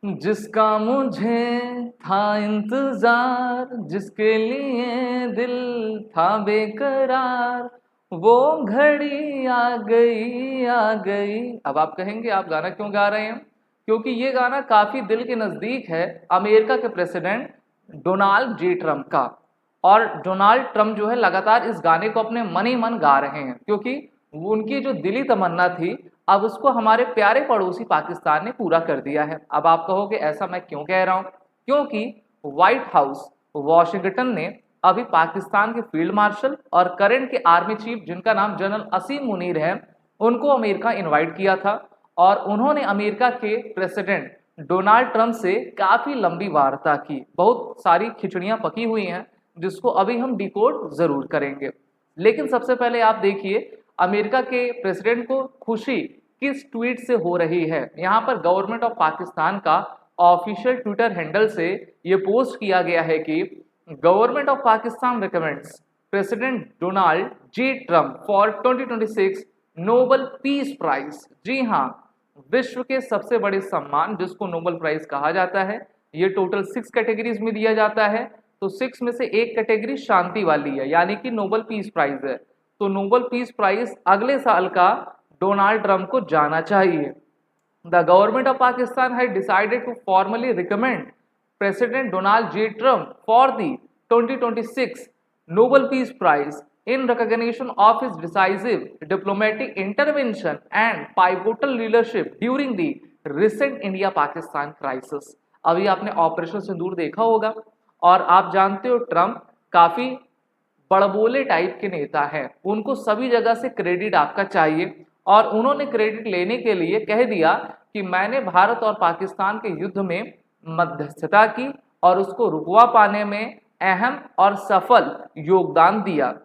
जिसका मुझे था इंतजार, जिसके लिए दिल था बेकरार, वो घड़ी आ गई आ गई। अब आप कहेंगे आप गाना क्यों गा रहे हैं? क्योंकि ये गाना काफी दिल के नजदीक है अमेरिका के प्रेसिडेंट डोनाल्ड जी ट्रंप का। और डोनाल्ड ट्रंप जो है लगातार इस गाने को अपने मन ही मन गा रहे हैं, क्योंकि उनकी जो दिली तमन्ना थी अब उसको हमारे प्यारे पड़ोसी पाकिस्तान ने पूरा कर दिया है। अब आप कहोगे ऐसा मैं क्यों कह रहा हूं? क्योंकि व्हाइट हाउस वॉशिंगटन ने अभी पाकिस्तान के फील्ड मार्शल और करंट के आर्मी चीफ जिनका नाम जनरल असीम मुनीर है उनको अमेरिका इनवाइट किया था। और उन्होंने अमेरिका के प्रेसिडेंट डोनाल्ड ट्रंप से काफी लंबी वार्ता की, बहुत सारी खिचड़ियां पकी हुई हैं जिसको अभी हम डिकोड जरूर करेंगे। लेकिन सबसे पहले आप देखिए अमेरिका के प्रेसिडेंट को खुशी किस ट्वीट से हो रही है। यहाँ पर गवर्नमेंट ऑफ पाकिस्तान का ऑफिशियल ट्विटर हैंडल से ये पोस्ट किया गया है कि government of Pakistan recommends president Donald J Trump for 2026 Nobel peace prize. जी हाँ, विश्व के सबसे बड़े सम्मान जिसको नोबल प्राइज कहा जाता है, ये टोटल 6 कैटेगरीज में दिया जाता है। तो 6 में से एक कैटेगरी शांति वाली है, यानी कि नोबल पीस प्राइज है। तो नोबल पीस प्राइज अगले साल का डोनाल्ड ट्रंप को जाना चाहिए। The government of Pakistan had decided to formally recommend President Donald J Trump for the 2026 Nobel peace prize in recognition of his decisive diplomatic intervention and pivotal leadership during the recent India Pakistan crisis। अभी आपने operation सिंदूर देखा होगा और आप जानते हो Trump काफी बड़बोले type के नेता हैं, उनको सभी जगह से क्रेडिट आपका चाहिए। और उन्होंने क्रेडिट लेने के लिए कह दिया कि मैंने भारत और पाकिस्तान के युद्ध में मध्यस्थता की और उसको रुकवा पाने में अहम और सफल योगदान दिया।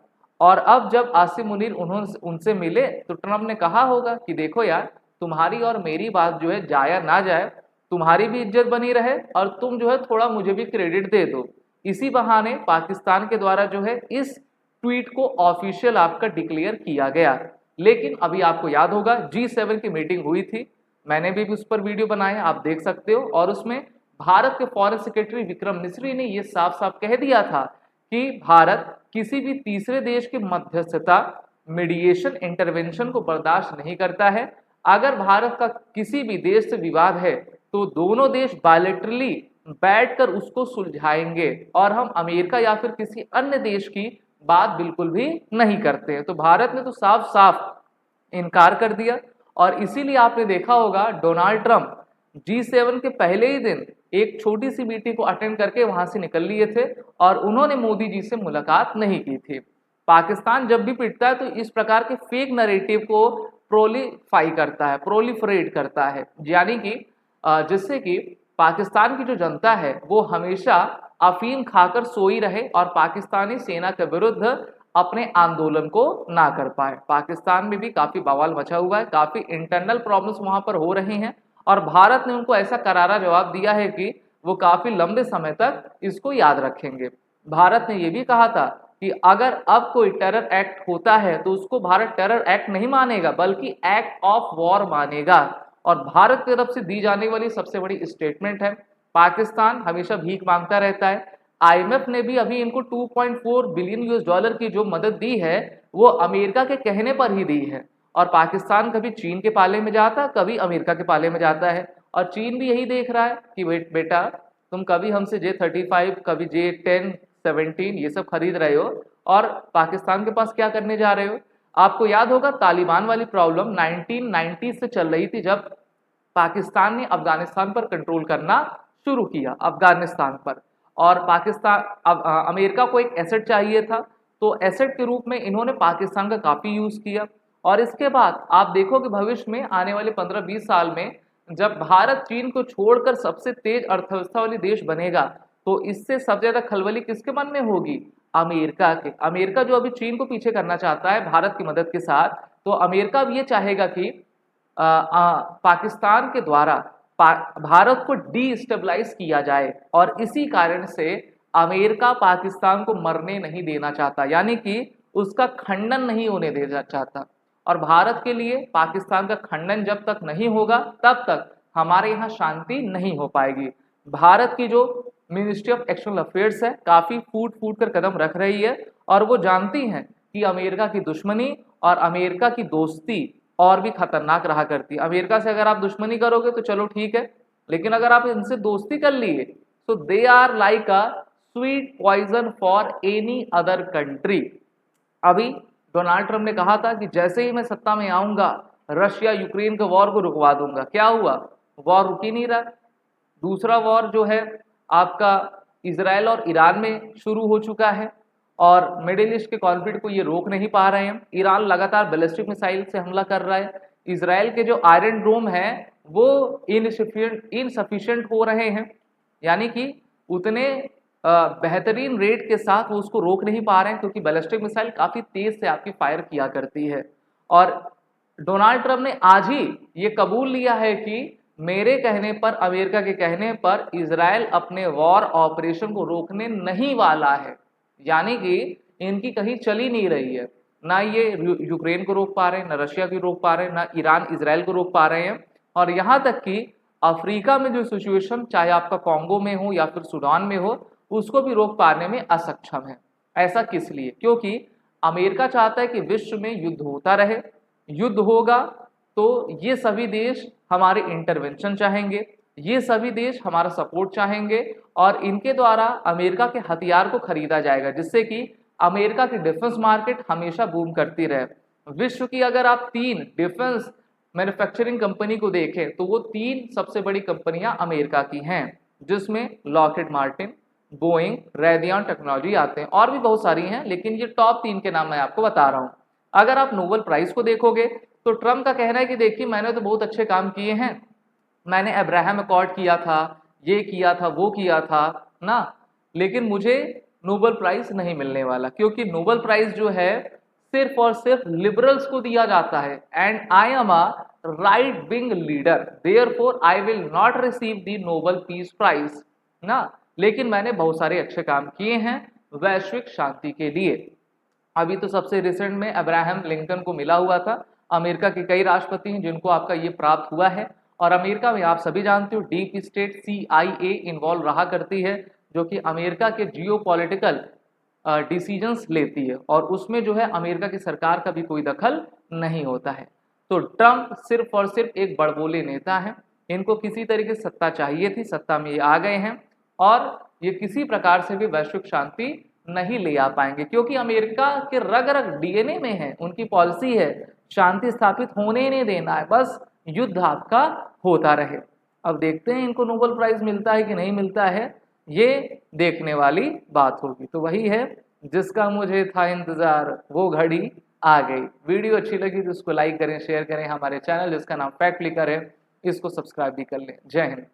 और अब जब आसिम मुनीर उन्होंने उनसे मिले तो ट्रंप ने कहा होगा कि देखो यार, तुम्हारी और मेरी बात जो है जाया ना जाए, तुम्हारी भी इज्जत बनी रहे और तुम जो है थोड़ा मुझे भी क्रेडिट दे दो। इसी बहाने पाकिस्तान के द्वारा जो है इस ट्वीट को ऑफिशियल आपका डिक्लेयर किया गया। लेकिन अभी आपको याद होगा G7 की मीटिंग हुई थी, मैंने भी उस पर वीडियो बनाया, आप देख सकते हो। और उसमें भारत के फॉरेन सेक्रेटरी विक्रम मिस्री ने यह साफ साफ कह दिया था कि भारत किसी भी तीसरे देश की मध्यस्थता मीडिएशन इंटरवेंशन को बर्दाश्त नहीं करता है। अगर भारत का किसी भी देश से विवाद है तो दोनों देश बायलैटरली बैठकर उसको सुलझाएंगे और हम अमेरिका या फिर किसी अन्य देश की बात बिल्कुल भी नहीं करते हैं। तो भारत ने तो साफ साफ इनकार कर दिया। और इसीलिए आपने देखा होगा डोनाल्ड ट्रंप G7 के पहले ही दिन एक छोटी सी मीटिंग को अटेंड करके वहां से निकल लिए थे और उन्होंने मोदी जी से मुलाकात नहीं की थी। पाकिस्तान जब भी पिटता है तो इस प्रकार के फेक नैरेटिव को प्रोलिफरेट करता है, यानी कि जिससे कि पाकिस्तान की जो जनता है वो हमेशा अफीम खाकर सोई रहे और पाकिस्तानी सेना के विरुद्ध अपने आंदोलन को ना कर पाए। पाकिस्तान में भी काफी बवाल मचा हुआ है, काफी इंटरनल प्रॉब्लम्स वहां पर हो रही हैं और भारत ने उनको ऐसा करारा जवाब दिया है कि वो काफी लंबे समय तक इसको याद रखेंगे। भारत ने यह भी कहा था कि अगर अब कोई टेरर एक्ट होता है तो उसको भारत टेरर एक्ट नहीं मानेगा बल्कि एक्ट ऑफ वॉर मानेगा। और भारत की तरफ से दी जाने वाली सबसे बड़ी स्टेटमेंट है। पाकिस्तान हमेशा भीख मांगता रहता है। IMF ने भी अभी इनको 2.4 बिलियन US डॉलर की जो मदद दी है वो अमेरिका के कहने पर ही दी है। और पाकिस्तान कभी चीन के पाले में जाता, कभी अमेरिका के पाले में जाता है। और चीन भी यही देख रहा है कि बेटा तुम कभी हमसे J-35, कभी J-10, 17 ये सब खरीद रहे हो और पाकिस्तान के पास क्या करने जा रहे हो। आपको याद होगा तालिबान वाली प्रॉब्लम 1990 से चल रही थी, जब पाकिस्तान ने अफगानिस्तान पर कंट्रोल करना शुरू किया, अफगानिस्तान पर। और पाकिस्तान अब अमेरिका को एक एसेट चाहिए था, तो एसेट के रूप में इन्होंने पाकिस्तान का काफी यूज किया। और इसके बाद आप देखो कि भविष्य में आने वाले 15-20 साल में जब भारत चीन को छोड़कर सबसे तेज अर्थव्यवस्था वाली देश बनेगा तो इससे सबसे ज्यादा खलबली किसके मन में होगी? अमेरिका के। अमेरिका जो अभी चीन को पीछे करना चाहता है भारत की मदद के साथ, तो अमेरिका भी ये चाहेगा कि पाकिस्तान के द्वारा भारत को डीस्टेबलाइज किया जाए। और इसी कारण से अमेरिका पाकिस्तान को मरने नहीं देना चाहता, यानी कि उसका खंडन नहीं होने देना चाहता। और भारत के लिए पाकिस्तान का खंडन जब तक नहीं होगा तब तक हमारे यहाँ शांति नहीं हो पाएगी। भारत की जो मिनिस्ट्री ऑफ एक्सटर्नल अफेयर्स है काफी फूट फूट कर कदम रख रही है और वो जानती हैं कि अमेरिका की दुश्मनी और अमेरिका की दोस्ती और भी खतरनाक रहा करती है। अमेरिका से अगर आप दुश्मनी करोगे तो चलो ठीक है, लेकिन अगर आप इनसे दोस्ती कर लिए तो they are like a sweet poison for any other country. अभी डोनाल्ड ट्रंप ने कहा था कि जैसे ही मैं सत्ता में आऊंगा रशिया यूक्रेन के वॉर को रुकवा दूंगा। क्या हुआ? वॉर रुक ही नहीं रहा। दूसरा वॉर जो है आपका इजराइल और ईरान में शुरू हो चुका है और मिडिल ईस्ट के कॉन्फ्लिक्ट को ये रोक नहीं पा रहे हैं। ईरान लगातार बैलिस्टिक मिसाइल से हमला कर रहा है। इजराइल के जो आयरन डोम है वो इनसफिशिएंट हो रहे हैं, यानी कि उतने बेहतरीन रेट के साथ वो उसको रोक नहीं पा रहे हैं क्योंकि बैलिस्टिक मिसाइल काफी तेज से आपकी फायर किया करती है। और डोनाल्ड ट्रंप ने आज ही ये कबूल लिया है कि मेरे कहने पर, अमेरिका के कहने पर इजराइल अपने वॉर ऑपरेशन को रोकने नहीं वाला है, यानी कि इनकी कहीं चली नहीं रही है। ना ये यूक्रेन को रोक पा रहे हैं, ना रशिया को रोक पा रहे हैं, ना ईरान इजराइल को रोक पा रहे हैं। और यहाँ तक कि अफ्रीका में जो सिचुएशन, चाहे आपका कॉन्गो में हो या फिर सूडान में हो, उसको भी रोक पाने में असक्षम है। ऐसा किस लिए? क्योंकि अमेरिका चाहता है कि विश्व में युद्ध होता रहे। युद्ध होगा तो ये सभी देश हमारे इंटरवेंशन चाहेंगे, ये सभी देश हमारा सपोर्ट चाहेंगे और इनके द्वारा अमेरिका के हथियार को खरीदा जाएगा, जिससे कि अमेरिका की डिफेंस मार्केट हमेशा बूम करती रहे। विश्व की अगर आप 3 डिफेंस मैन्युफैक्चरिंग कंपनी को देखें तो वो 3 सबसे बड़ी कंपनियां अमेरिका की हैं, जिसमें Lockheed Martin, Boeing, radian technology आते हैं। और भी बहुत सारी हैं, लेकिन ये टॉप 3 के नाम मैं आपको बता रहा हूं। अगर आप नोबेल प्राइज को देखोगे तो ट्रंप का कहना है कि देखिए मैंने तो बहुत अच्छे काम किए हैं, मैंने अब्राहम अकॉर्ड किया था, ये किया था, वो किया था ना, लेकिन मुझे नोबेल प्राइज नहीं मिलने वाला क्योंकि नोबेल प्राइज जो है सिर्फ और सिर्फ लिबरल्स को दिया जाता है and I am a right wing leader, therefore I will not receive the Nobel peace prize ना। लेकिन मैंने बहुत सारे अच्छे काम किए हैं वैश्विक शांति के लिए। अभी तो सबसे रिसेंट में अब्राहम लिंकन को मिला हुआ था। अमेरिका के कई राष्ट्रपति हैं जिनको आपका ये प्राप्त हुआ है और अमेरिका में आप सभी जानते हो डीप स्टेट CIA इन्वॉल्व रहा करती है, जो कि अमेरिका के जियोपॉलिटिकल डिसीजंस लेती है और उसमें जो है अमेरिका की सरकार का भी कोई दखल नहीं होता है। तो ट्रंप सिर्फ और सिर्फ एक बड़बोले नेता हैं, इनको किसी तरीके से सत्ता चाहिए थी, सत्ता में ये आ गए हैं और ये किसी प्रकार से भी वैश्विक शांति नहीं ले आ पाएंगे क्योंकि अमेरिका के रग रग DNA में है, उनकी पॉलिसी है शांति स्थापित होने ही नहीं देना है, बस युद्ध आपका होता रहे। अब देखते हैं इनको नोबेल प्राइज मिलता है कि नहीं मिलता है, ये देखने वाली बात होगी। तो वही है जिसका मुझे था इंतजार, वो घड़ी आ गई। वीडियो अच्छी लगी तो उसको लाइक करें, शेयर करें। हमारे चैनल जिसका नाम फैक्ट क्लिकर है इसको सब्सक्राइब भी कर लें। जय हिंद।